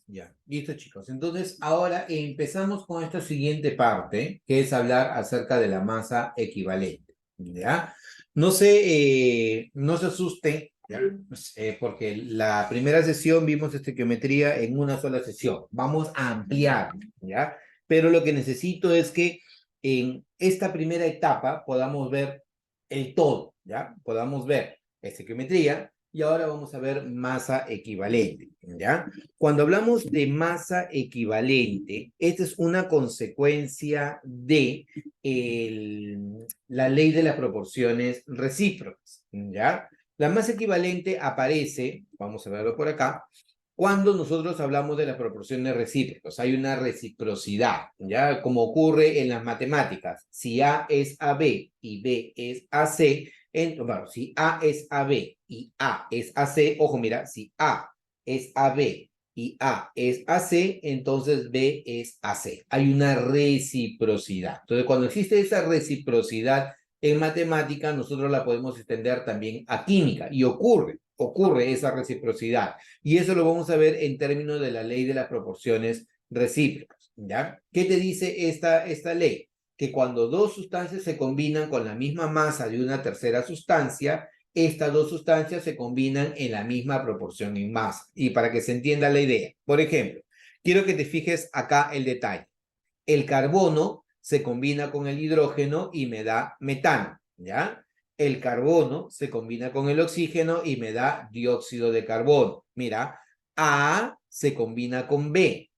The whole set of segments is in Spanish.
Ya, listo chicos. Entonces ahora empezamos con esta siguiente parte, que es hablar acerca de la masa equivalente. ¿Ya? No sé, no se asusten, ¿ya? Porque la primera sesión vimos estequiometría en una sola sesión. Vamos a ampliar, ¿ya? Pero lo que necesito es que en esta primera etapa podamos ver el todo, ¿ya? Podamos ver estequiometría y ahora vamos a ver masa equivalente, ¿ya? Cuando hablamos de masa equivalente, esta es una consecuencia de la ley de las proporciones recíprocas, ¿ya? La masa equivalente aparece, vamos a verlo por acá, cuando nosotros hablamos de las proporciones recíprocas. Hay una reciprocidad, ¿ya? Como ocurre en las matemáticas. Si A es a B y B es a C, bueno, si A es a B y A es a C, ojo, mira, si A es a B y A es a C, entonces B es a C. Hay una reciprocidad. Entonces, cuando existe esa reciprocidad en matemática, nosotros la podemos extender también a química y ocurre esa reciprocidad. Y eso lo vamos a ver en términos de la ley de las proporciones recíprocas, ¿ya? ¿Qué te dice esta ley? Que cuando dos sustancias se combinan con la misma masa de una tercera sustancia, estas dos sustancias se combinan en la misma proporción en masa. Y para que se entienda la idea, por ejemplo, quiero que te fijes acá el detalle. El carbono se combina con el hidrógeno y me da metano, ¿ya? El carbono se combina con el oxígeno y me da dióxido de carbono. Mira, A se combina con B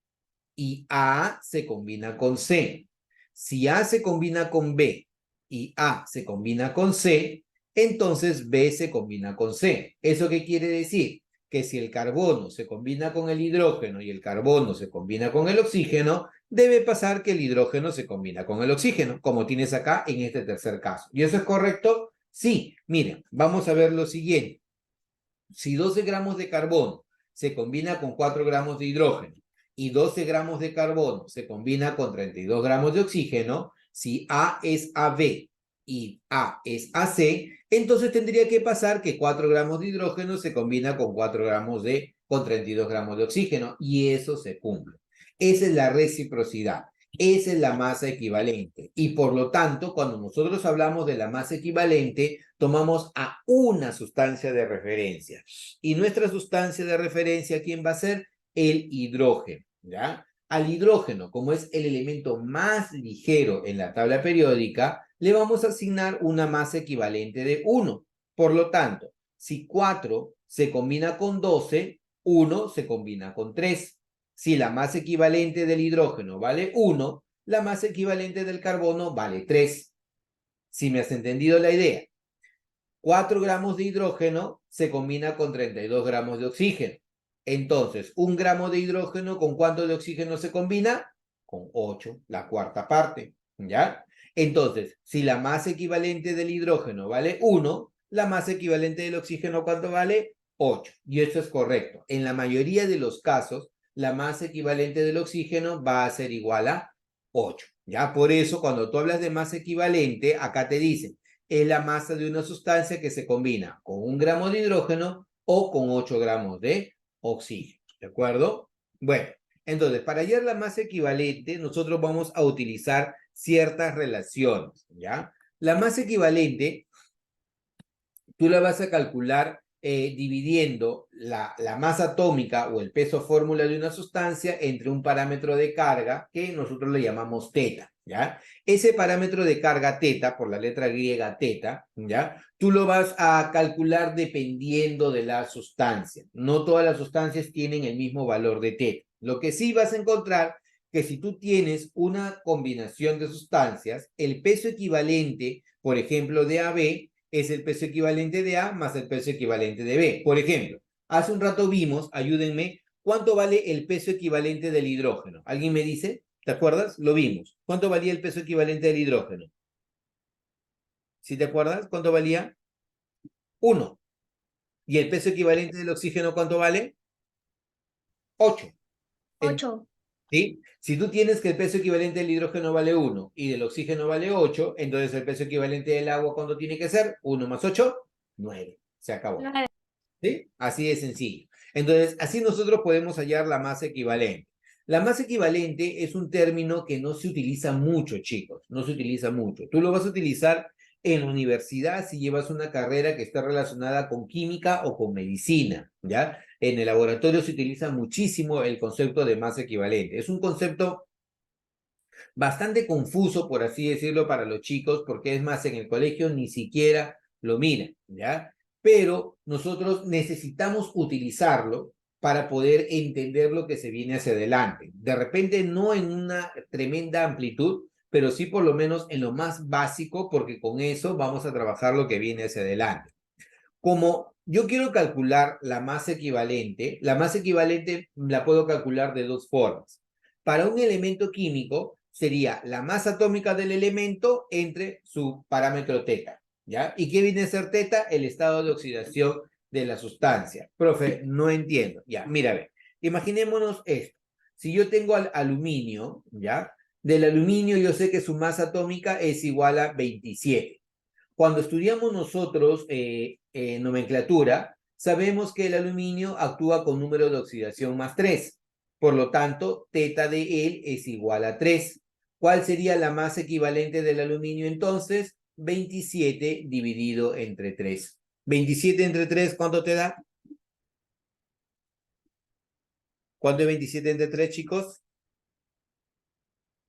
y A se combina con C. Si A se combina con B y A se combina con C, entonces B se combina con C. ¿Eso qué quiere decir? Que si el carbono se combina con el hidrógeno y el carbono se combina con el oxígeno, debe pasar que el hidrógeno se combina con el oxígeno, como tienes acá en este tercer caso. ¿Y eso es correcto? Sí. Miren, vamos a ver lo siguiente. Si 12 gramos de carbono se combina con 4 gramos de hidrógeno y 12 gramos de carbono se combina con 32 gramos de oxígeno, si A es AB y A es AC, entonces tendría que pasar que 4 gramos de hidrógeno se combina con 4 gramos con 32 gramos de oxígeno, y eso se cumple. Esa es la reciprocidad. Esa es la masa equivalente. Y por lo tanto, cuando nosotros hablamos de la masa equivalente, tomamos a una sustancia de referencia. Y nuestra sustancia de referencia, ¿quién va a ser? El hidrógeno, ¿ya? Al hidrógeno, como es el elemento más ligero en la tabla periódica, le vamos a asignar una masa equivalente de 1. Por lo tanto, si 4 se combina con 12, 1 se combina con 3. Si la masa equivalente del hidrógeno vale 1, la masa equivalente del carbono vale 3. Si me has entendido la idea. 4 gramos de hidrógeno se combina con 32 gramos de oxígeno. Entonces, 1 gramo de hidrógeno, ¿con cuánto de oxígeno se combina? Con 8, la cuarta parte, ¿ya? Entonces, si la masa equivalente del hidrógeno vale 1, la masa equivalente del oxígeno, ¿cuánto vale? 8. Y esto es correcto. En la mayoría de los casos, la masa equivalente del oxígeno va a ser igual a 8, ¿ya? Por eso, cuando tú hablas de masa equivalente, acá te dicen, es la masa de una sustancia que se combina con 1 gramo de hidrógeno o con 8 gramos de oxígeno, ¿de acuerdo? Bueno, entonces, para hallar la masa equivalente, nosotros vamos a utilizar ciertas relaciones, ¿ya? La masa equivalente, tú la vas a calcular dividiendo la masa atómica o el peso fórmula de una sustancia entre un parámetro de carga que nosotros le llamamos teta, ¿ya? Ese parámetro de carga teta, por la letra griega teta, ¿ya? Tú lo vas a calcular dependiendo de la sustancia. No todas las sustancias tienen el mismo valor de teta. Lo que sí vas a encontrar que si tú tienes una combinación de sustancias, el peso equivalente, por ejemplo, de AB, es el peso equivalente de A más el peso equivalente de B. Por ejemplo, hace un rato vimos, ayúdenme, ¿cuánto vale el peso equivalente del hidrógeno? ¿Alguien me dice? ¿Te acuerdas? Lo vimos. ¿Cuánto valía el peso equivalente del hidrógeno? ¿Sí te acuerdas? ¿Cuánto valía? 1. ¿Y el peso equivalente del oxígeno cuánto vale? 8. 8. ¿Sí? Si tú tienes que el peso equivalente del hidrógeno vale 1 y del oxígeno vale 8, entonces el peso equivalente del agua, ¿cuánto tiene que ser? 1 más 8, 9. Se acabó. ¿Sí? Así de sencillo. Entonces, así nosotros podemos hallar la masa equivalente. La masa equivalente es un término que no se utiliza mucho, chicos, no se utiliza mucho. Tú lo vas a utilizar en la universidad si llevas una carrera que está relacionada con química o con medicina, ¿ya? En el laboratorio se utiliza muchísimo el concepto de masa equivalente. Es un concepto bastante confuso, por así decirlo, para los chicos, porque es más, en el colegio ni siquiera lo miran, ¿ya? Pero nosotros necesitamos utilizarlo para poder entender lo que se viene hacia adelante. De repente no en una tremenda amplitud, pero sí por lo menos en lo más básico, porque con eso vamos a trabajar lo que viene hacia adelante. Como yo quiero calcular la masa equivalente la puedo calcular de dos formas. Para un elemento químico sería la masa atómica del elemento entre su parámetro teta, ¿ya? ¿Y qué viene a ser teta? El estado de oxidación de la sustancia. Profe, no entiendo. Ya, mira, a ver, imaginémonos esto. Si yo tengo aluminio, ¿ya? Del aluminio yo sé que su masa atómica es igual a 27. Cuando estudiamos nosotros nomenclatura, sabemos que el aluminio actúa con número de oxidación más 3. Por lo tanto, teta de él es igual a 3. ¿Cuál sería la masa equivalente del aluminio entonces? 27 dividido entre 3. 27 entre 3, ¿cuánto te da? ¿Cuánto es 27 entre 3, chicos?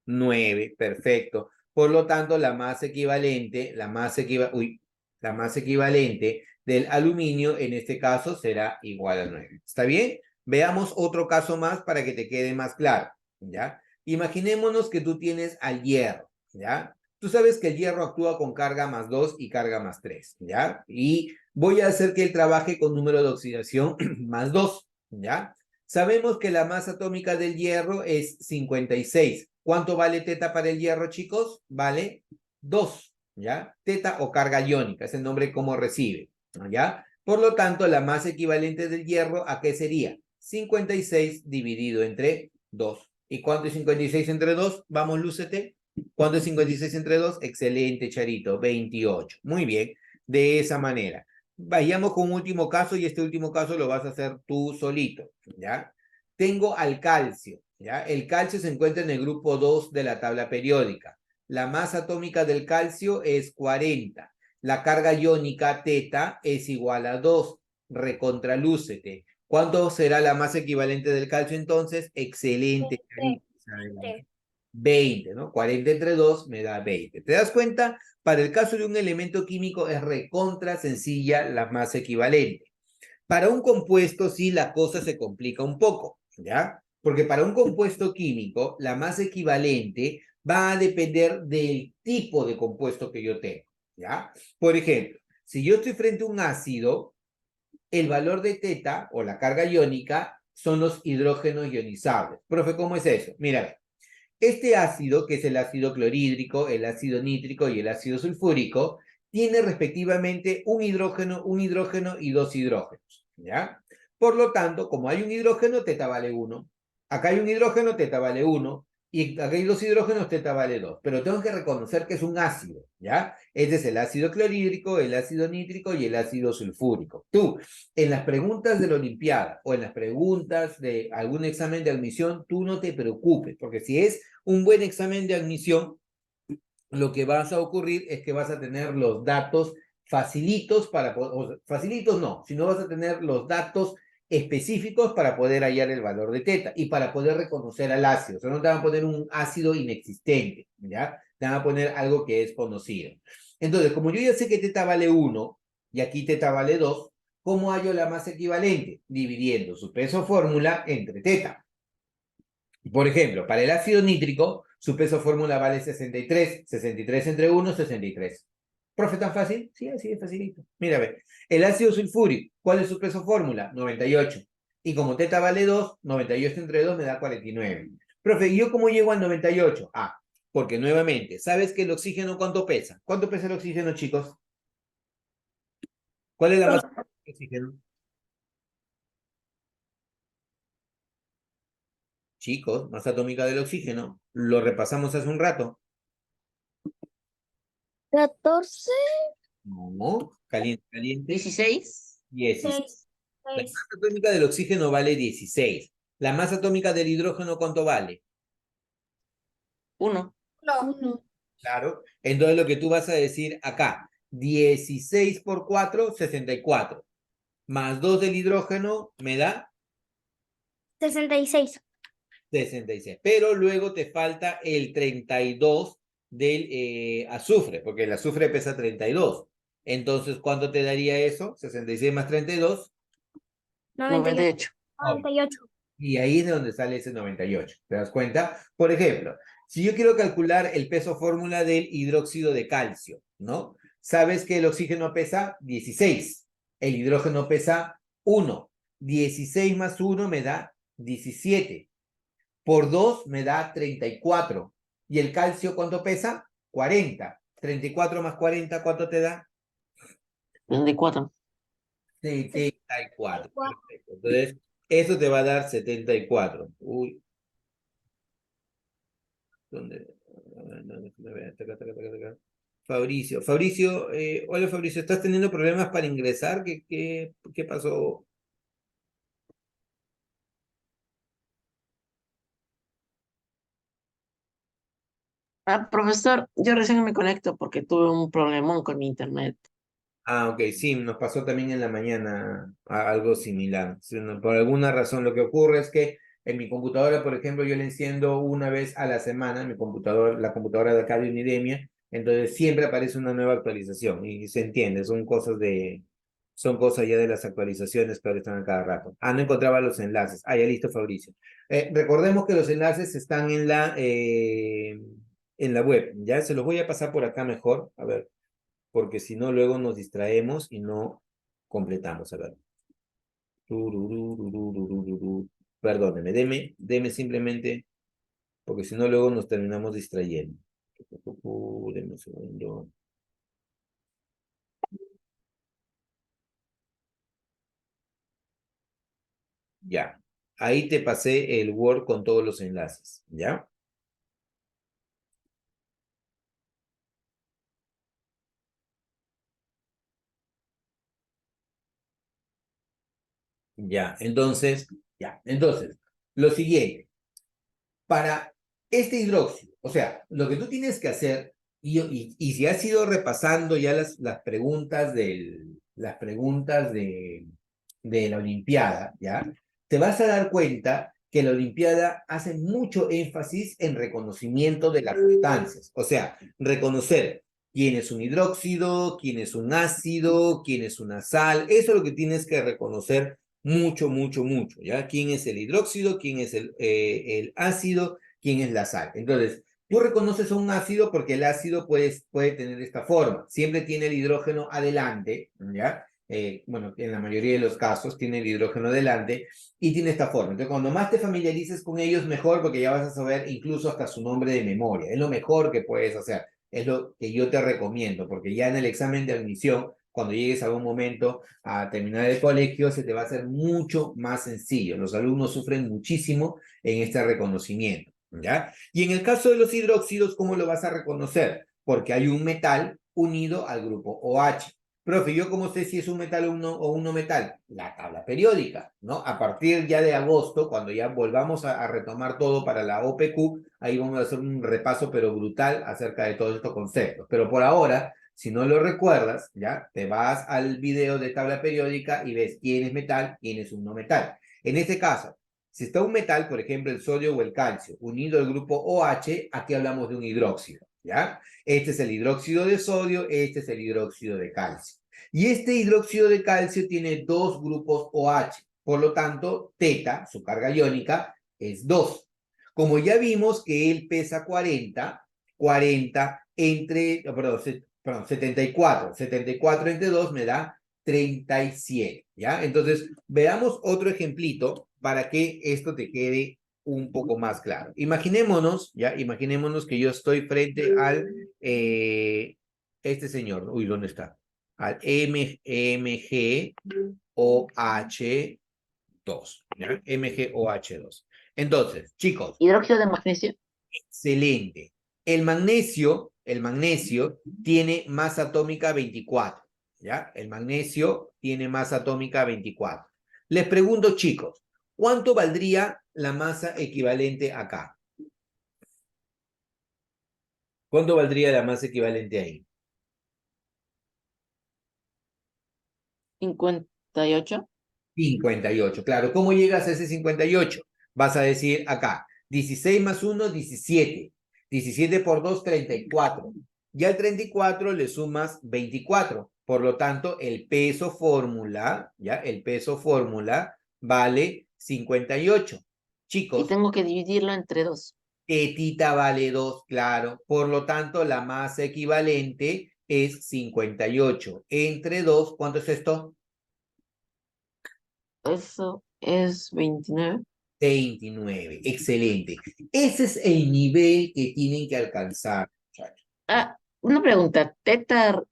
9, perfecto. Por lo tanto, la masa equivalente, la masa equivalente del aluminio en este caso será igual a 9. ¿Está bien? Veamos otro caso más para que te quede más claro, ¿ya? Imaginémonos que tú tienes al hierro, ¿ya? Tú sabes que el hierro actúa con carga más 2 y carga más 3, ¿ya? Y voy a hacer que él trabaje con número de oxidación más 2, ¿ya? Sabemos que la masa atómica del hierro es 56. ¿Cuánto vale teta para el hierro, chicos? Vale 2, ¿ya? Teta o carga iónica, es el nombre como recibe, ¿ya? Por lo tanto, la masa equivalente del hierro, ¿a qué sería? 56 dividido entre 2. ¿Y cuánto es 56 entre 2? Vamos, lúcete. ¿Cuánto es 56 entre 2? Excelente, Charito, 28. Muy bien, de esa manera. Vayamos con un último caso y este último caso lo vas a hacer tú solito, ¿ya? Tengo al calcio, ¿ya? El calcio se encuentra en el grupo 2 de la tabla periódica. La masa atómica del calcio es 40. La carga iónica teta es igual a 2. Recontralúcete. ¿Cuánto será la masa equivalente del calcio entonces? Excelente. 20. 20, ¿no? 40 entre 2 me da 20. ¿Te das cuenta? Para el caso de un elemento químico es recontra sencilla la masa equivalente. Para un compuesto sí la cosa se complica un poco, ¿ya? Porque para un compuesto químico la masa equivalente va a depender del tipo de compuesto que yo tengo, ¿ya? Por ejemplo, si yo estoy frente a un ácido, el valor de teta o la carga iónica son los hidrógenos ionizables. Profe, ¿cómo es eso? Mira, este ácido, que es el ácido clorhídrico, el ácido nítrico y el ácido sulfúrico, tiene respectivamente un hidrógeno y dos hidrógenos, ¿ya? Por lo tanto, como hay un hidrógeno, teta vale 1. Acá hay un hidrógeno, teta vale 1. Y acá hay dos hidrógenos, teta vale 2. Pero tengo que reconocer que es un ácido, ¿ya? Este es el ácido clorhídrico, el ácido nítrico y el ácido sulfúrico. Tú, en las preguntas de la Olimpiada o en las preguntas de algún examen de admisión, tú no te preocupes, porque si es un buen examen de admisión, lo que vas a ocurrir es que vas a tener los datos facilitos facilitos no, sino vas a tener los datos específicos para poder hallar el valor de teta y para poder reconocer al ácido. O sea, no te van a poner un ácido inexistente, ¿ya? Te van a poner algo que es conocido. Entonces, como yo ya sé que teta vale 1 y aquí teta vale 2, ¿cómo hallo la masa equivalente? Dividiendo su peso fórmula entre teta. Por ejemplo, para el ácido nítrico, su peso fórmula vale 63. 63 entre 1, 63. ¿Profe, tan fácil? Sí, así es facilito. Mira, a ver. El ácido sulfúrico, ¿cuál es su peso fórmula? 98. Y como teta vale 2, 98 entre 2 me da 49. Profe, ¿y yo cómo llego al 98? Ah, porque nuevamente, ¿sabes que el oxígeno cuánto pesa? ¿Cuánto pesa el oxígeno, chicos? ¿Cuál es la masa del oxígeno? Chicos, masa atómica del oxígeno. Lo repasamos hace un rato. 14. No, caliente, caliente. 16. 16. La masa atómica del oxígeno vale 16. La masa atómica del hidrógeno, ¿cuánto vale? 1. Uno. Claro. Entonces lo que tú vas a decir acá, 16 por 4, 64. Más 2 del hidrógeno me da 66. 66. Pero luego te falta el 32 del azufre, porque el azufre pesa 32. Entonces, ¿cuánto te daría eso? 66 más 32. 98. 98. 98. Y ahí es de donde sale ese 98. ¿Te das cuenta? Por ejemplo, si yo quiero calcular el peso fórmula del hidróxido de calcio, ¿no? Sabes que el oxígeno pesa 16, el hidrógeno pesa 1. 16 más 1 me da 17. Por 2 me da 34. ¿Y el calcio cuánto pesa? 40. 34 más 40, ¿cuánto te da? 34. 74. Perfecto. Entonces, eso te va a dar 74. Uy, ¿dónde? Fabricio. Fabricio, hola Fabricio, ¿estás teniendo problemas para ingresar? ¿Qué pasó? Ah, profesor, yo recién me conecto porque tuve un problemón con mi internet. Ah, ok, sí, nos pasó también en la mañana algo similar. Sí, por alguna razón lo que ocurre es que en mi computadora, por ejemplo, yo la enciendo una vez a la semana, mi computador, la computadora de acá de Unidemia, entonces siempre aparece una nueva actualización y se entiende, son cosas ya de las actualizaciones que ahora están a cada rato. Ah, no encontraba los enlaces. Ah, ya listo, Fabricio. Recordemos que los enlaces están en la web, ya se los voy a pasar por acá mejor. A ver, porque si no, luego nos distraemos y no completamos. A ver. Turururururururu. Perdóneme, deme simplemente, porque si no, luego nos terminamos distrayendo. Deme un segundo. Ya. Ahí te pasé el Word con todos los enlaces, ¿ya? Entonces, lo siguiente. Para este hidróxido, o sea, lo que tú tienes que hacer, y si has ido repasando ya las preguntas de la Olimpiada, ¿ya? Te vas a dar cuenta que la Olimpiada hace mucho énfasis en reconocimiento de las sustancias, o sea, reconocer quién es un hidróxido, quién es un ácido, quién es una sal, eso es lo que tienes que reconocer mucho, mucho, mucho, ¿ya? ¿Quién es el hidróxido? ¿Quién es el ácido? ¿Quién es la sal? Entonces, tú reconoces un ácido porque el ácido puede tener esta forma. Siempre tiene el hidrógeno adelante, ¿ya? Bueno, en la mayoría de los casos tiene el hidrógeno adelante y tiene esta forma. Entonces, cuando más te familiarices con ellos, mejor, porque ya vas a saber incluso hasta su nombre de memoria. Es lo mejor que puedes hacer. Es lo que yo te recomiendo, porque ya en el examen de admisión, cuando llegues a algún momento a terminar el colegio, se te va a hacer mucho más sencillo. Los alumnos sufren muchísimo en este reconocimiento, ¿ya? Y en el caso de los hidróxidos, ¿cómo lo vas a reconocer? Porque hay un metal unido al grupo OH. Profe, ¿yo cómo sé si es un metal o un no metal? La tabla periódica, ¿no? A partir ya de agosto, cuando ya volvamos a retomar todo para la OPQ, ahí vamos a hacer un repaso, pero brutal, acerca de todos estos conceptos. Pero por ahora, si no lo recuerdas, ya, te vas al video de tabla periódica y ves quién es metal, quién es un no metal. En este caso, si está un metal, por ejemplo, el sodio o el calcio, unido al grupo OH, aquí hablamos de un hidróxido, ¿ya? Este es el hidróxido de sodio, este es el hidróxido de calcio. Y este hidróxido de calcio tiene dos grupos OH, por lo tanto, teta, su carga iónica, es 2. Como ya vimos que él pesa 40 entre, perdón, 74 entre 2 me da 37, ¿ya? Entonces, veamos otro ejemplito para que esto te quede un poco más claro. Imaginémonos, ¿ya? Imaginémonos que yo estoy frente al, este señor, uy, ¿dónde está? Al MgOH2, ¿ya? MgOH2. Entonces, chicos, Hidróxido de magnesio. excelente. El magnesio tiene masa atómica 24, ¿ya? El magnesio tiene masa atómica 24. Les pregunto, chicos, ¿cuánto valdría la masa equivalente acá? ¿Cuánto valdría la masa equivalente ahí? 58. 58, claro. ¿Cómo llegas a ese 58? Vas a decir acá, 16 más 1, 17. 17 por 2, 34. Y al 34 le sumas 24. Por lo tanto, el peso fórmula, ¿ya? El peso fórmula vale 58. Y Chicos, tengo que dividirlo entre 2. tetita vale 2, claro. Por lo tanto, la masa equivalente es 58. Entre 2, ¿cuánto es esto? Eso es 29. 29, excelente. Ese es el nivel que tienen que alcanzar, muchachos. Ah, una pregunta. Teta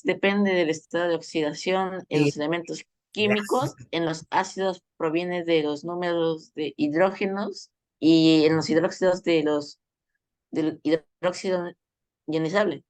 depende del estado de oxidación en Eh, los elementos gracias. químicos. En los ácidos proviene de los números de hidrógenos y en los hidróxidos del hidróxido ionizable.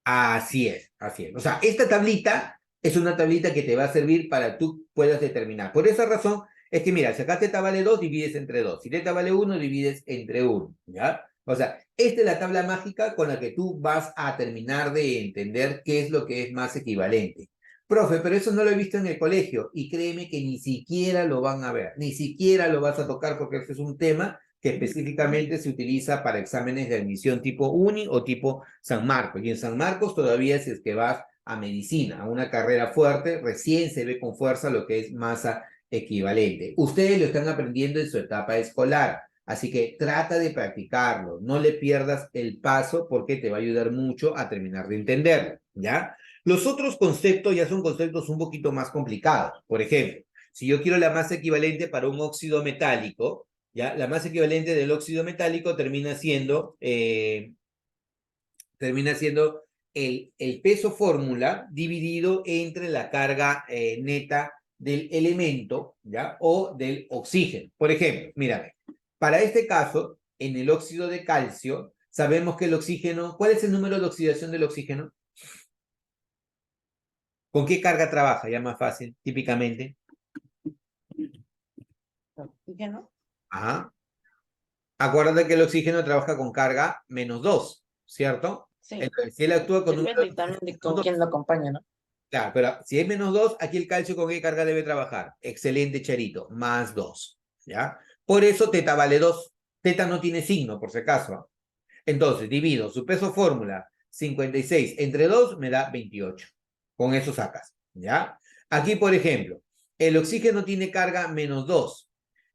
Así es, así es. O sea, esta tablita es una tablita que te va a servir para tú puedas determinar. Por esa razón es que, mira, si acá teta vale 2, divides entre 2. Si teta vale 1, divides entre 1, ¿ya? O sea, esta es la tabla mágica con la que tú vas a terminar de entender qué es lo que es más equivalente. Profe, pero eso no lo he visto en el colegio y créeme que ni siquiera lo van a ver, ni siquiera lo vas a tocar porque ese es un tema que específicamente se utiliza para exámenes de admisión tipo Uni o tipo San Marcos. Y en San Marcos todavía si es que vas a medicina, a una carrera fuerte, recién se ve con fuerza lo que es masa equivalente. Ustedes lo están aprendiendo en su etapa escolar, así que trata de practicarlo, no le pierdas el paso porque te va a ayudar mucho a terminar de entenderlo, ¿ya? Los otros conceptos ya son conceptos un poquito más complicados. Por ejemplo, si yo quiero la masa equivalente para un óxido metálico, ¿ya? La masa equivalente del óxido metálico termina siendo el peso fórmula dividido entre la carga neta del elemento, ¿ya? O del oxígeno. Por ejemplo, mírame, para este caso, en el óxido de calcio, sabemos que el oxígeno, ¿cuál es el número de oxidación del oxígeno? ¿Con qué carga trabaja? Ya más fácil, típicamente. ¿Oxígeno? Ajá. Acuérdate que el oxígeno trabaja con carga -2, ¿cierto? Sí. Entonces, si él actúa con número Depende también de con quién lo acompaña, ¿no? claro, pero si es -2, aquí el calcio con qué carga debe trabajar. Excelente, Charito, +2, ¿ya? Por eso teta vale 2. Teta no tiene signo, por si acaso. Entonces, divido su peso fórmula 56 entre 2 me da 28. Con eso sacas, ¿ya? Aquí, por ejemplo, el oxígeno tiene carga -2.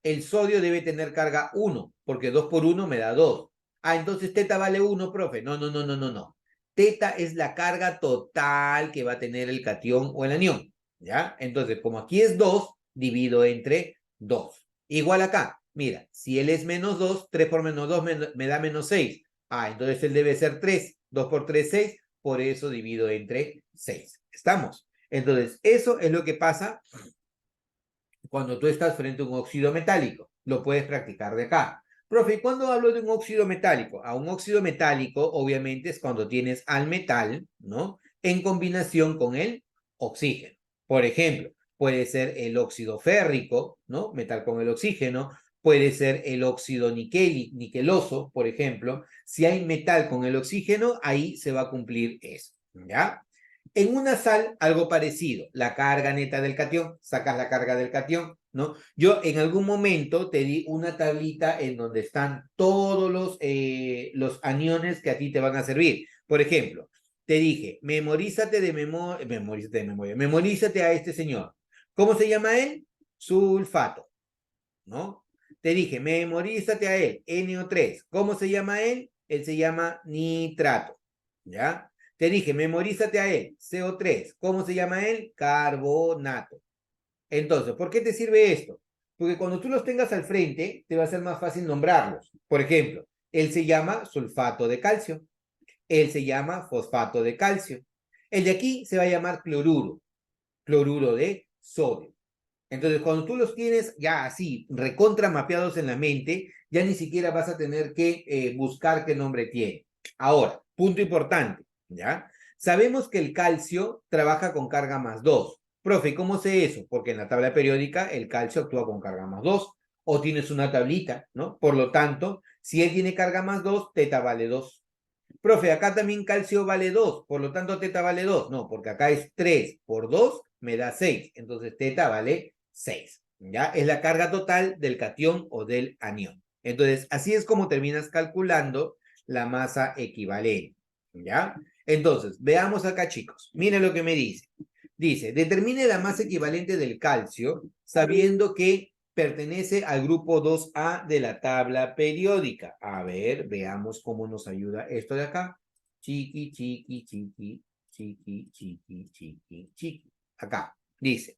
El sodio debe tener carga 1, porque 2 por 1 me da 2. Ah, entonces teta vale 1, profe. No, no, no, no, no, no. Teta es la carga total que va a tener el catión o el anión, ¿ya? Entonces, como aquí es 2, divido entre 2. Igual acá, mira, si él es -2, 3 por -2 me da -6. Ah, entonces él debe ser 3. 2 por 3, 6. Por eso divido entre 6. ¿Estamos? Entonces, eso es lo que pasa cuando tú estás frente a un óxido metálico. Lo puedes practicar de acá. Profe, ¿cuándo hablo de un óxido metálico? A un óxido metálico, obviamente, es cuando tienes al metal, ¿no? En combinación con el oxígeno. Por ejemplo, puede ser el óxido férrico, ¿no? Metal con el oxígeno. Puede ser el óxido niqueloso, por ejemplo. Si hay metal con el oxígeno, ahí se va a cumplir eso, ¿ya? En una sal, algo parecido, la carga neta del catión, sacas la carga del catión, ¿no? Yo en algún momento te di una tablita en donde están todos los aniones que a ti te van a servir. Por ejemplo, te dije, memorízate a este señor. ¿Cómo se llama él? Sulfato, ¿no? Te dije, memorízate a él, NO3. ¿Cómo se llama él? Él se llama nitrato, ¿ya? Te dije, memorízate a él, CO3. ¿Cómo se llama él? Carbonato. Entonces, ¿por qué te sirve esto? Porque cuando tú los tengas al frente, te va a ser más fácil nombrarlos. Por ejemplo, él se llama sulfato de calcio. Él se llama fosfato de calcio. El de aquí se va a llamar cloruro, cloruro de sodio. Entonces, cuando tú los tienes ya así, recontra mapeados en la mente, ya ni siquiera vas a tener que buscar qué nombre tiene. Ahora, punto importante, ¿ya? Sabemos que el calcio trabaja con carga +2. Profe, ¿cómo sé eso? Porque en la tabla periódica el calcio actúa con carga más 2. O tienes una tablita, ¿no? Por lo tanto, si él tiene carga más 2, teta vale 2. Profe, acá también calcio vale 2, por lo tanto teta vale 2. No, porque acá es 3 por 2 me da 6. Entonces teta vale 6. ¿Ya? Es la carga total del catión o del anión. Entonces, así es como terminas calculando la masa equivalente. ¿Ya? Entonces, veamos acá, chicos. Miren lo que me dice. Dice, determine la masa equivalente del calcio sabiendo que pertenece al grupo 2A de la tabla periódica. A ver, veamos cómo nos ayuda esto de acá. Chiqui, chiqui, chiqui, chiqui, chiqui, chiqui, chiqui. Acá, dice.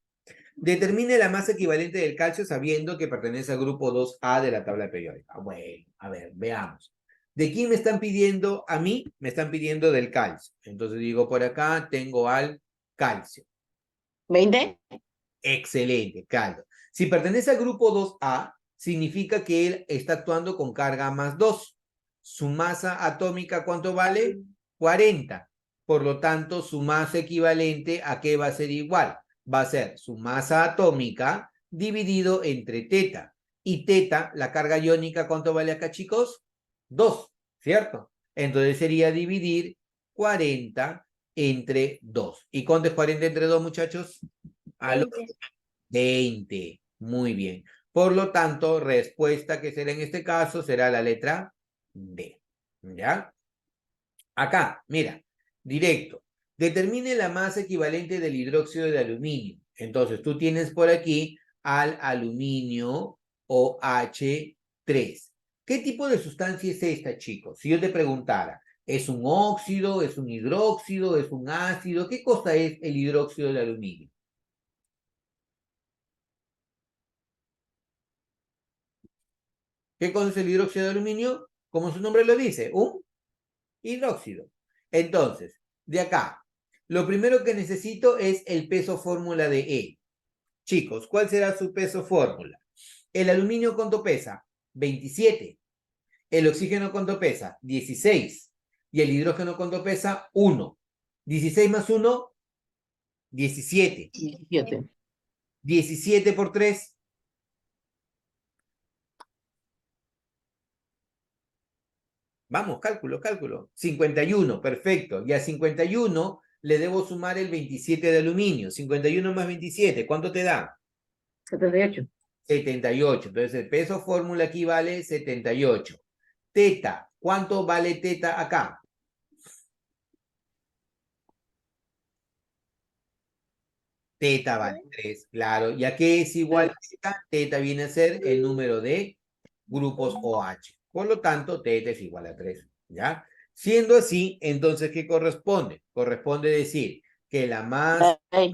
Determine la masa equivalente del calcio sabiendo que pertenece al grupo 2A de la tabla periódica. Bueno, a ver, veamos. ¿De quién me están pidiendo? A mí me están pidiendo del calcio. Entonces digo por acá, tengo al calcio. 20. Excelente, caldo. Si pertenece al grupo 2A, significa que él está actuando con carga más 2. Su masa atómica, ¿cuánto vale? 40. Por lo tanto, su masa equivalente, ¿a qué va a ser igual? Va a ser su masa atómica dividido entre teta. Y teta, la carga iónica, ¿cuánto vale acá, chicos? 2, ¿cierto? Entonces sería dividir 40 entre 2. ¿Y cuánto es 40 entre 2, muchachos? A los 20. 20. Muy bien. Por lo tanto, respuesta que será en este caso será la letra D. ¿Ya? Acá, mira, directo. Determine la masa equivalente del hidróxido de aluminio. Entonces, tú tienes por aquí al aluminio OH3. ¿Qué tipo de sustancia es esta, chicos? Si yo te preguntara, ¿es un óxido, es un hidróxido, es un ácido? ¿Qué cosa es el hidróxido de aluminio? ¿Qué cosa es el hidróxido de aluminio? Como su nombre lo dice, un hidróxido. Entonces, de acá, lo primero que necesito es el peso fórmula de E. Chicos, ¿cuál será su peso fórmula? El aluminio, ¿cuánto pesa? 27. El oxígeno, ¿cuánto pesa? 16. Y el hidrógeno, ¿cuánto pesa? 1. 16 más 1, 17. 17. 17 por 3, vamos, cálculo, cálculo. 51, perfecto. Y a 51 le debo sumar el 27 de aluminio. 51 más 27, ¿cuánto te da? 78. 78. Entonces el peso fórmula aquí vale 78. Teta, ¿cuánto vale teta acá? Teta vale 3, claro. ¿Y a qué es igual teta? Teta viene a ser el número de grupos OH. Por lo tanto, teta es igual a 3, ¿ya? Siendo así, entonces, ¿qué corresponde? Corresponde decir que la masa Ay,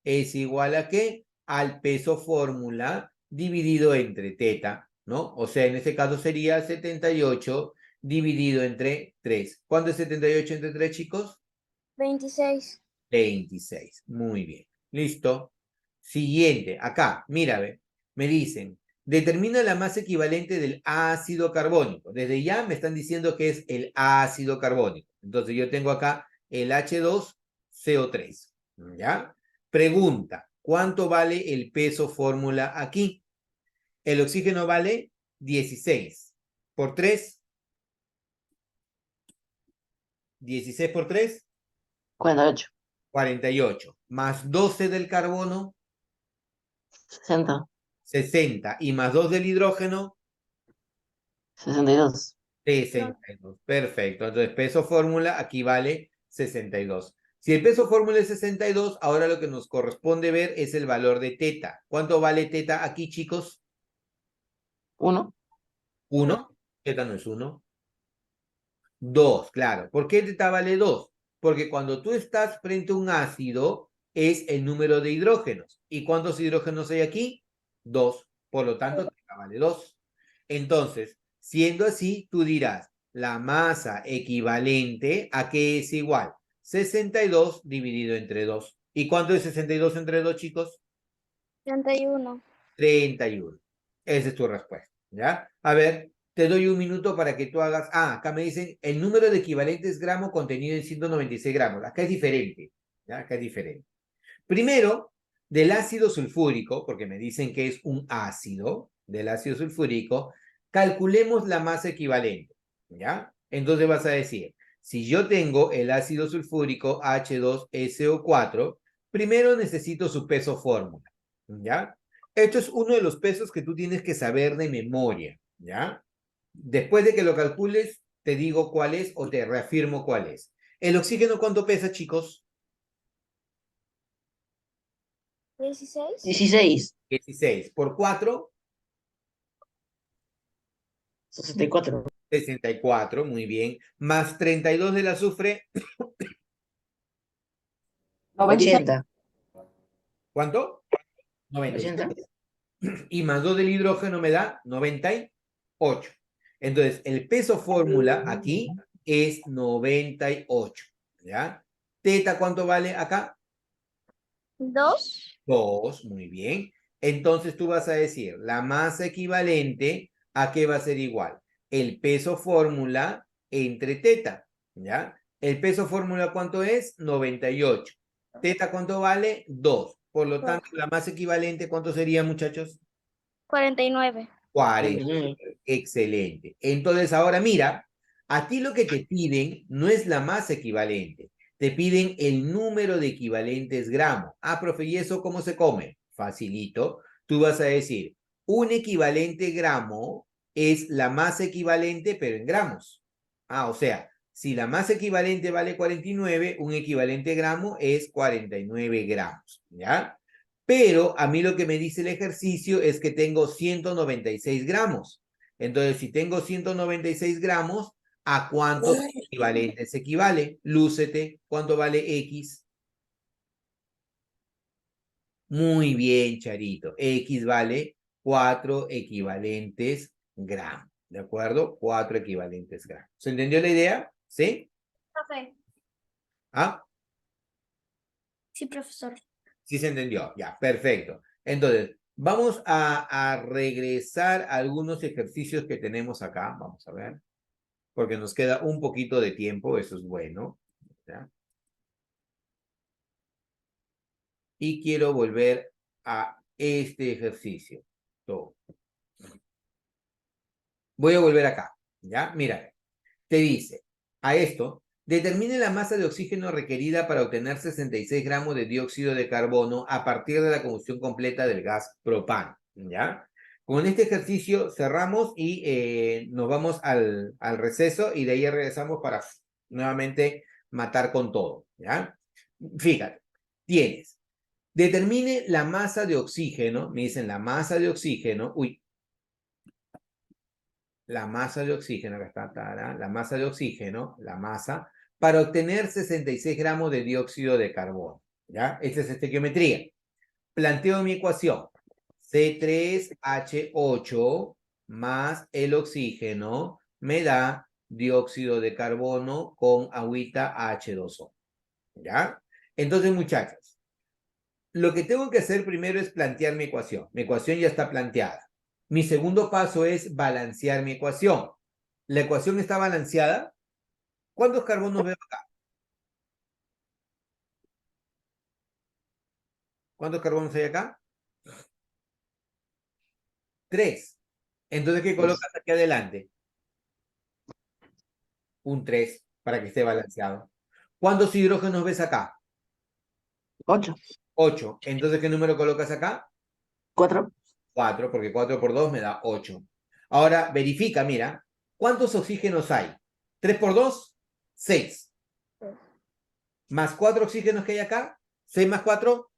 es igual a ¿qué? Al peso fórmula dividido entre teta, ¿no? O sea, en este caso sería 78 dividido entre 3. ¿Cuánto es 78 entre 3, chicos? 26. 26. Muy bien. Listo. Siguiente. Acá, mira, ve. Me dicen, determina la masa equivalente del ácido carbónico. Desde ya me están diciendo que es el ácido carbónico. Entonces yo tengo acá el H2CO3. ¿Ya? Pregunta, ¿cuánto vale el peso fórmula aquí? El oxígeno vale 16 por 3. 16 por 3, 48. 48. Más 12 del carbono, 60. 60. Y más 2 del hidrógeno, 62. 62. Perfecto. Entonces, peso fórmula aquí vale 62. Si el peso fórmula es 62, ahora lo que nos corresponde ver es el valor de teta. ¿Cuánto vale teta aquí, chicos? 1. 1. Teta no es 1. 2, claro. ¿Por qué teta vale 2? Porque cuando tú estás frente a un ácido, es el número de hidrógenos. ¿Y cuántos hidrógenos hay aquí? 2. Por lo tanto, teta vale 2. Entonces, siendo así, tú dirás, la masa equivalente a qué es igual. 62 dividido entre 2. ¿Y cuánto es 62 entre 2, chicos? 31. 31. Esa es tu respuesta, ¿ya? A ver, te doy un minuto para que tú hagas... Ah, acá me dicen el número de equivalentes gramo contenido en 196 gramos. Acá es diferente, ¿ya? Acá es diferente. Primero, del ácido sulfúrico, porque me dicen que es un ácido, del ácido sulfúrico, calculemos la masa equivalente, ¿ya? Entonces vas a decir, si yo tengo el ácido sulfúrico H2SO4, primero necesito su peso fórmula, ¿ya? Esto es uno de los pesos que tú tienes que saber de memoria, ¿ya? Después de que lo calcules, te digo cuál es o te reafirmo cuál es. ¿El oxígeno cuánto pesa, chicos? 16. 16, 16 por 4, 64, 64, muy bien. Más 32 del azufre, 80, ¿cuánto? 80. 96. Y más 2 del hidrógeno me da 98. Entonces, el peso fórmula aquí es 98, ¿ya? Teta, ¿cuánto vale acá? 2. 2, muy bien. Entonces tú vas a decir, la masa equivalente, ¿a qué va a ser igual? El peso fórmula entre teta, ¿ya? El peso fórmula, ¿cuánto es? 98. Teta, ¿cuánto vale? 2. Por lo tanto, la masa equivalente, ¿cuánto sería, muchachos? 49. 40. 49. Excelente. Entonces, ahora mira, a ti lo que te piden no es la masa equivalente, te piden el número de equivalentes gramos. Ah, profe, ¿y eso cómo se come? Facilito. Tú vas a decir, un equivalente gramo es la masa equivalente, pero en gramos. Ah, o sea, si la masa equivalente vale 49, un equivalente gramo es 49 gramos, ¿ya? Pero a mí lo que me dice el ejercicio es que tengo 196 gramos. Entonces, si tengo 196 gramos, ¿a cuántos equivalentes equivale? Lúcete, ¿cuánto vale X? Muy bien, Charito. X vale 4 equivalentes gramos. ¿De acuerdo? 4 equivalentes gramos. ¿Se entendió la idea? ¿Sí? Profe. ¿Ah? Sí, profesor. Sí se entendió, ya, perfecto. Entonces, vamos a regresar a algunos ejercicios que tenemos acá. Vamos a ver, porque nos queda un poquito de tiempo, eso es bueno. ¿Ya? Y quiero volver a este ejercicio. Todo. Voy a volver acá, ¿ya? Mira, te dice, a esto, determine la masa de oxígeno requerida para obtener 66 gramos de dióxido de carbono a partir de la combustión completa del gas propano, ¿ya? Con este ejercicio cerramos y nos vamos al receso y de ahí regresamos para nuevamente matar con todo, ¿ya? Fíjate, tienes, determine la masa de oxígeno, me dicen la masa de oxígeno, la masa de oxígeno, acá está, la masa de oxígeno, la masa, para obtener 66 gramos de dióxido de carbono. ¿Ya? Esta es estequiometría. Planteo mi ecuación. C3H8 más el oxígeno me da dióxido de carbono con agüita H2O. ¿Ya? Entonces, muchachos, lo que tengo que hacer primero es plantear mi ecuación. Mi ecuación ya está planteada. Mi segundo paso es balancear mi ecuación. ¿La ecuación está balanceada? ¿Cuántos carbonos veo acá? ¿Cuántos carbonos hay acá? 3. Entonces, ¿qué colocas aquí adelante? Un 3 para que esté balanceado. ¿Cuántos hidrógenos ves acá? 8, 8. Entonces, ¿qué número colocas acá? 4, 4, porque 4 por 2 me da 8. Ahora, verifica, mira, ¿cuántos oxígenos hay? 3 por 2, 6. Más 4 oxígenos que hay acá, 6 más 4,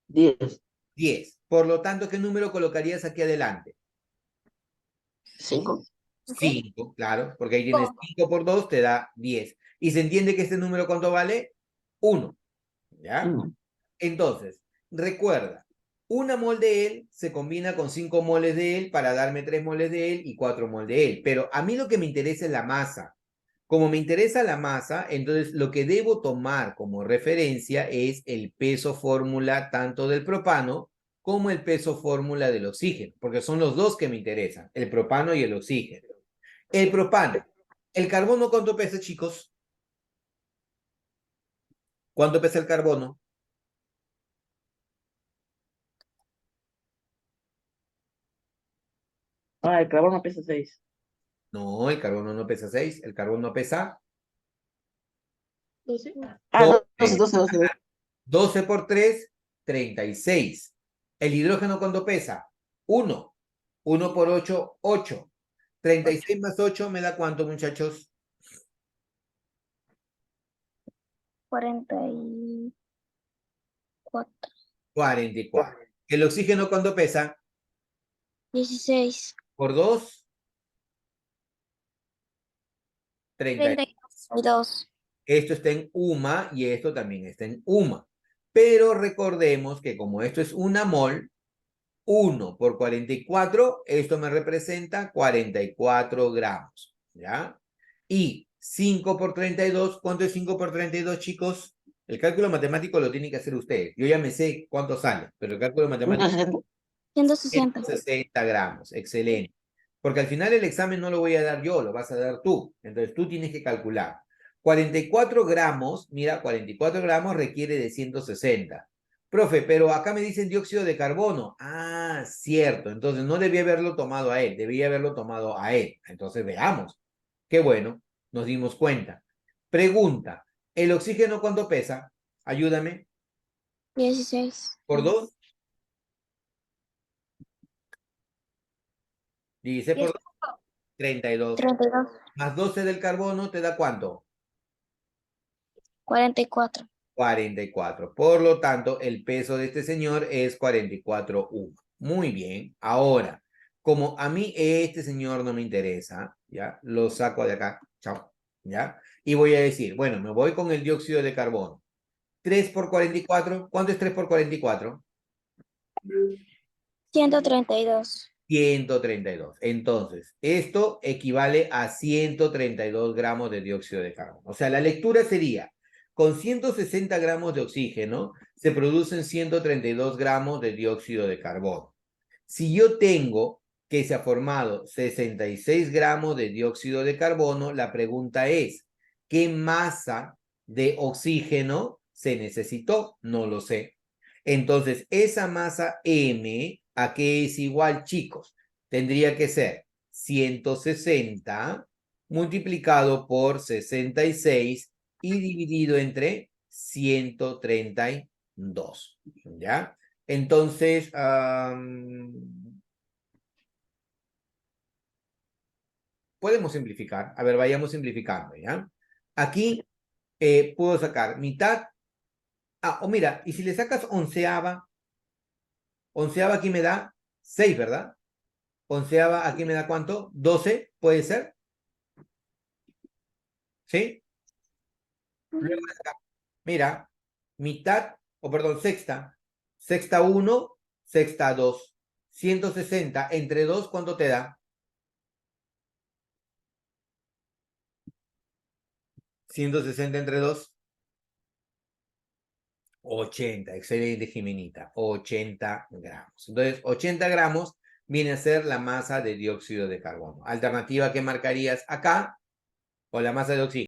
10, 10. Por lo tanto, ¿qué número colocarías aquí adelante? 5, 5, claro, porque ahí tienes 5 por 2, te da 10. Y se entiende que este número, ¿cuánto vale? 1, ¿ya? 1. Entonces, recuerda, una mol de él se combina con 5 moles de él para darme 3 moles de él y 4 moles de él. Pero a mí lo que me interesa es la masa. Como me interesa la masa, entonces lo que debo tomar como referencia es el peso fórmula tanto del propano como el peso fórmula del oxígeno, porque son los dos que me interesan, el propano y el oxígeno. El propano. ¿El carbono cuánto pesa, chicos? ¿Cuánto pesa el carbono? Ah, el carbono pesa 6. No, el carbono no pesa 6, el carbono pesa 12. Ah, 12, 12, 12. 12 por 3, 36. El hidrógeno, ¿cuánto pesa? 1. 1 por 8, 8. 36 más 8 me da ¿cuánto, muchachos? 44. 44. ¿El oxígeno cuánto pesa? 16. Por 2, 30. 32. Esto está en UMA y esto también está en UMA. Pero recordemos que como esto es una mol, 1 por 44, esto me representa 44 gramos, ¿ya? Y 5 por 32, ¿cuánto es 5 por 32, chicos? El cálculo matemático lo tienen que hacer ustedes. Yo ya me sé cuánto sale, pero el cálculo matemático 160. 160 gramos, excelente. Porque al final el examen no lo voy a dar yo, lo vas a dar tú. Entonces tú tienes que calcular. 44 gramos, mira, 44 gramos requiere de 160. Profe, pero acá me dicen dióxido de carbono. Ah, cierto. Entonces no debía haberlo tomado a él, debía haberlo tomado a él. Entonces veamos. Qué bueno, nos dimos cuenta. Pregunta, ¿el oxígeno cuánto pesa? Ayúdame. 16. ¿Por 2? 16 por 2, 32. 32. Más 12 del carbono te da ¿cuánto? 44. 44. Por lo tanto, el peso de este señor es 44 U. Muy bien. Ahora, como a mí este señor no me interesa, ¿ya? Lo saco de acá. Chao. ¿Ya? Y voy a decir, bueno, me voy con el dióxido de carbono. 3 por 44. ¿Cuánto es 3 por 44? 132. 132. Entonces, esto equivale a 132 gramos de dióxido de carbono. O sea, la lectura sería, con 160 gramos de oxígeno, se producen 132 gramos de dióxido de carbono. Si yo tengo que se ha formado 66 gramos de dióxido de carbono, la pregunta es, ¿qué masa de oxígeno se necesitó? No lo sé. Entonces, esa masa M, ¿a qué es igual, chicos? Tendría que ser 160 multiplicado por 66 y dividido entre 132, ¿ya? Entonces, podemos simplificar. A ver, vayamos simplificando, ¿ya? Aquí puedo sacar mitad. Ah, o mira, y si le sacas onceava aquí me da 6, ¿verdad? Onceava aquí me da ¿cuánto? 12, ¿puede ser? ¿Sí? Luego acá, mira, mitad, o perdón, sexta. Sexta 1, sexta 2. 160 entre 2, ¿cuánto te da? 160 entre 2. 80, excelente, Jimenita. 80 gramos. Entonces, 80 gramos viene a ser la masa de dióxido de carbono. Alternativa que marcarías acá, o la masa de oxígeno.